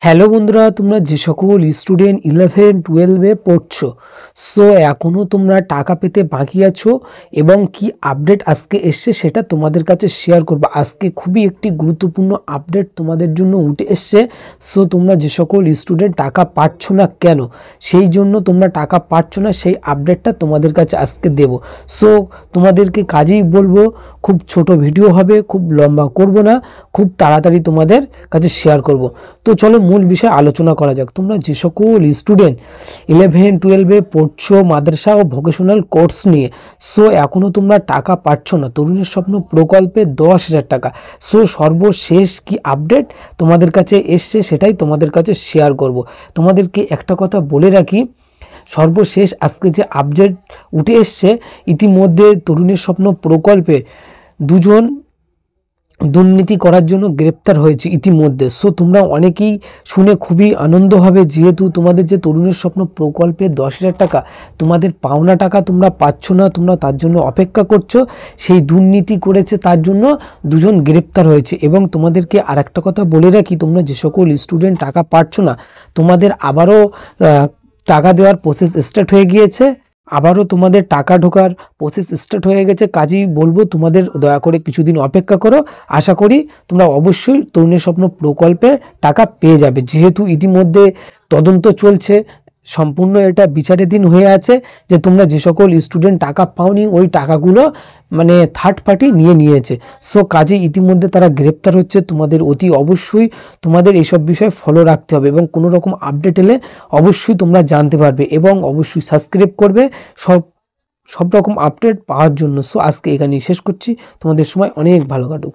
Hello বন্ধুরা, তোমরা যে সকল স্টুডেন্ট 11-12 পড়ছো, সো এখনও তোমরা টাকা পেতে বাকি আছো এবং কি আপডেট আজকে এসছে সেটা তোমাদের কাছে শেয়ার করবো। আজকে খুবই একটি গুরুত্বপূর্ণ আপডেট তোমাদের জন্য উঠে এসছে। সো তোমরা যে সকল স্টুডেন্ট টাকা পাচ্ছ না কেন, সেই জন্য তোমরা টাকা পাচ্ছ না সেই আপডেটটা তোমাদের কাছে আজকে দেব। সো তোমাদেরকে কাজেই বলবো, খুব ছোট ভিডিও হবে, খুব লম্বা করব না, খুব তাড়াতাড়ি তোমাদের কাছে শেয়ার করব। তো চলো মূল বিষয়ে আলোচনা করা যাক। তোমরা যে সকল স্টুডেন্ট 11-12 পড়ছো মাদ্রাসা ও ভোকেশনাল কোর্স নিয়ে, সো এখনও তোমরা টাকা পাচ্ছ না তরুণের স্বপ্ন প্রকল্পে 10,000 টাকা। সো সর্বশেষ কি আপডেট তোমাদের কাছে এসছে সেটাই তোমাদের কাছে শেয়ার করব। তোমাদেরকে একটা কথা বলে রাখি, সর্বশেষ আজকে যে আপডেট উঠে এসছে, ইতিমধ্যে তরুণের স্বপ্ন প্রকল্পে দুজন দুর্নীতি করার জন্য গ্রেপ্তার হয়েছে ইতিমধ্যে। সো তোমরা অনেকেই শুনে খুবই আনন্দ হবে, যেহেতু তোমাদের যে তরুণের স্বপ্ন প্রকল্পে 10,000 টাকা তোমাদের পাওনা টাকা তোমরা পাচ্ছ না, তোমরা তার জন্য অপেক্ষা করছো। সেই দুর্নীতি করেছে তার জন্য দুজন গ্রেপ্তার হয়েছে। এবং তোমাদেরকে আর একটা কথা বলে রাখি, তোমরা যে সকল স্টুডেন্ট টাকা পাচ্ছ না, তোমাদের আবারও টাকা দেওয়ার প্রসেস স্টার্ট হয়ে গিয়েছে। আবারও তোমাদের টাকা ঢোকার প্রসেস স্টার্ট হয়ে গেছে। কাজেই বলবো তোমাদের দয়া করে কিছুদিন অপেক্ষা করো। আশা করি তোমরা অবশ্যই তরুণের স্বপ্ন প্রকল্পে টাকা পেয়ে যাবে। যেহেতু ইতিমধ্যে তদন্ত চলছে, সম্পূর্ণ এটা বিচারাধীন হয়ে আছে যে তোমরা যে সকল স্টুডেন্ট টাকা পাওনি ওই টাকাগুলো মানে থার্ড পার্টি নিয়েছে। সো কাজে ইতিমধ্যে তারা গ্রেপ্তার হচ্ছে। তোমাদের অতি অবশ্যই তোমাদের এইসব বিষয়ে ফলো রাখতে হবে এবং কোনো রকম আপডেট এলে অবশ্যই তোমরা জানতে পারবে এবং অবশ্যই সাবস্ক্রাইব করবে সব রকম আপডেট পাওয়ার জন্য। সো আজকে এখানেই শেষ করছি। তোমাদের সময় অনেক ভালো কাটুক।